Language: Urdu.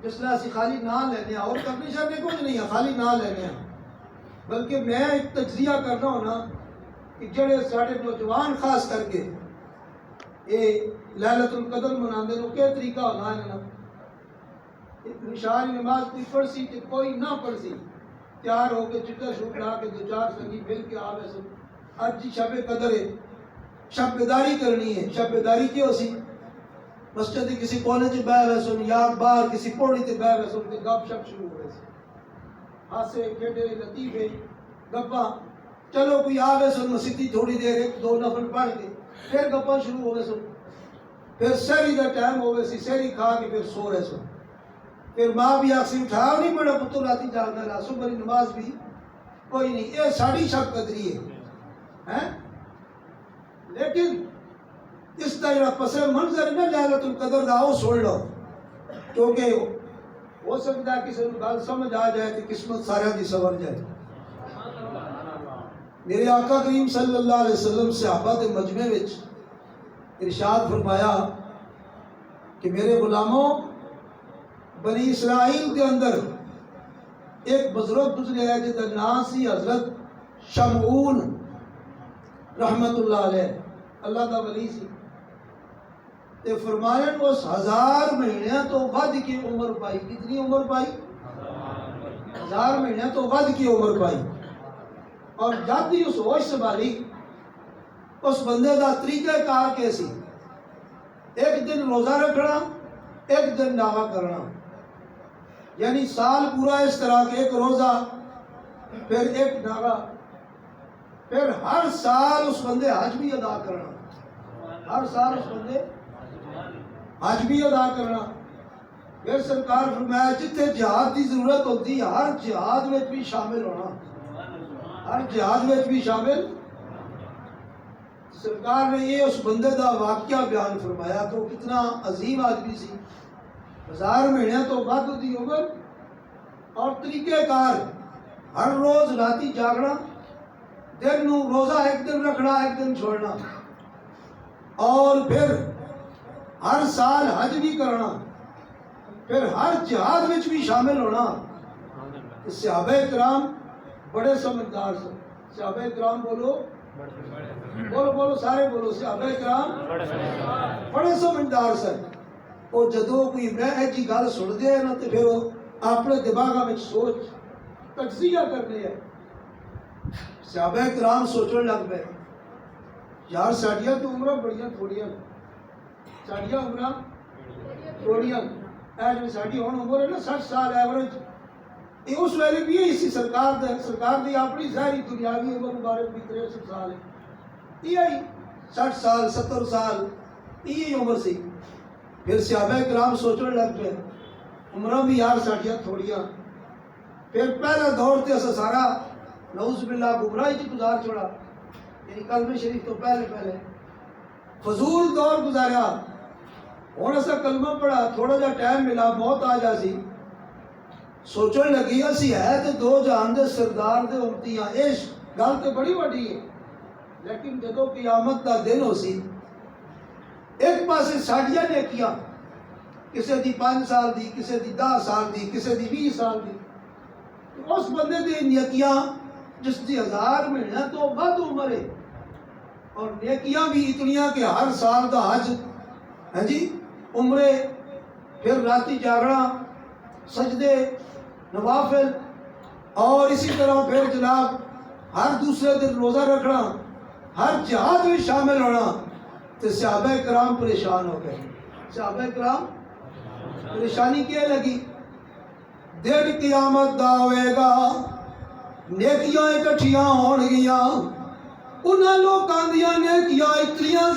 جس طرح اسی خالی نہ لینے اور کرنے شرنے کچھ نہیں ہے، خالی نہ لینے بلکہ میں ایک تجزیہ کرنا ہونا کہ جڑے ساڑھے نوجوان خاص کر کے یہ لیلۃ القدر مناندے نو کیا طریقہ ہونا ہے نا، نشان نماز کوئی پڑھ سی کہ کوئی نہ پڑھ سی، تیار ہو کے چٹا شوٹ لا کے دو چار سنگی مل کے آوے سن اج جی شب قدر ہے، شب بیداری کرنی ہے، شب بیداری کیوں سی مسجد کسی کونے چ بیٹھ ہوئے سن یا باہر کسی پوڑی تے بیٹھ ہوئے سن تے گپ شپ شروع ہوئے سن، ہاسے کھیڈے لطیفے گپاں، چلو کوئی آوے سن مسیتی تھوڑی دیر ایک دو نفل پڑھ کے پھر گپاں شروع ہوئے سن، پھر سحری دا ٹائم ہوئے سی، سحری کھا کے پھر سو رہے سن، پھر ماں بھی آخسی اٹھا نہیں پڑا پتر راتی جاگنا رہا، صبح نماز بھی کوئی نہیں، یہ ساڑی شب قدری ہے۔ لیکن اس کا جڑا پس منظر نہ لیلۃ القدر دا وہ سن لو، کیونکہ ہو سکتا ہے کسی کو گل سمجھ آ جائے کہ قسمت سارے دی سور جائے۔ میرے آقا کریم صلی اللہ علیہ وسلم صحابہ دے مجمع وچ ارشاد فرمایا کہ میرے غلاموں، بنی اسرائیل کے اندر ایک بزرگ گزرے ہے جس کا نام سی حضرت شمعون رحمت اللہ علیہ، اللہ دا ولی سی، تے فرمایا اس 1000 مہینیاں تو ود کی عمر پائی، کتنی عمر پائی؟ 1000 مہینیاں تو ود کی عمر پائی، اور جب بھی اس ہوش سنبھالی اس بندے دا طریقہ کار کیسی، ایک دن روزہ رکھنا، ایک دن ناغہ کرنا، یعنی سال پورا اس طرح کہ ایک روزہ پھر ایک ناغہ، پھر ہر سال اس بندے حج بھی ادا کرنا، ہر سال اس بندے حج بھی ادا کرنا۔ پھر سرکار فرمایا جتنے جہاد کی ضرورت ہوتی ہے ہر جہاد میں بھی شامل ہونا، ہر جہاد میں بھی شامل۔ سرکار نے یہ اس بندے دا واقعہ بیان فرمایا تو کتنا عظیم آدمی سی، 1000 مہینے تو بعد دی عمر، اور طریقہ کار ہر روز راتی جاگنا، دن نو روزہ ایک دن رکھنا ایک دن چھوڑنا، اور پھر ہر سال حج بھی کرنا، پھر ہر جہاد میں بھی شامل ہونا۔ صحابہ کرام بڑے سمجھدار سے، صحابہ کرام بولو بولو بولو سارے بولو، صحابہ کرام بڑے سمجھدار سے، وہ جدو کوئی میں ایجی گل سن دے نا تو پھر وہ اپنے دماغ میں سوچ تجزیہ کرنے ہے۔ صحابہ کرام سوچنے لگ پے یار ساڈیاں تو عمریں بڑیاں تھوڑیاں، ساڈیاں عمریں تھوڑیاں، ایج ساڈی ہن عمر ہے نا 60 سال ایوریج، یہ اس ویلے بھی اسی سرکار دی اپنی ظاہری دنیاوی عمر مبارک بھی 63 سال ہے، یہی 60 سال 70 سال یہی عمر سی۔ پھر صحابہ کرام سوچنے لگ پے عمریں بھی یار ساڈیاں تھوڑیاں، پھر پہلا دور تے اسا سارا نعوذ باللہ گمراہی چ گزار چھوڑا، یعنی کلمہ شریف تو پہلے فضول دور گزاریا، ہن اسا کلمہ پڑھا تھوڑا جا ٹائم ملا موت آ جا سی، سوچنے لگی اسی ہے تے دو جہان دے سردار دے امتی ہاں، یہ گل تے بڑی وڈی ہے، لیکن جدو قیامت دا دن ہو سی ایک پاسے ساڈیاں نیکیاں، کسے دی 5 سال دی، کسے دی 10 سال دی، کسے دی 20 سال دی، اس بندے دی نیکیاں جس دی 1000 مہینہ تو بعد عمر ہے، اور نیکیاں بھی اتنیاں کہ ہر سال دا حج ہے جی، عمرے، پھر راتی جاگنا، سجدے نوافل، اور اسی طرح پھر جناب ہر دوسرے دن روزہ رکھنا، ہر جہاد میں شامل ہونا، تو صحابہ کرام پریشان ہو گئے۔ صحابہ کرام پریشانی کیا لگی؟ دن قیامت دا ہوئے گا، نیکیاں اکٹھیاں ہون گیاں، انہاں لوکاں دیاں نیکیاں اتنیاں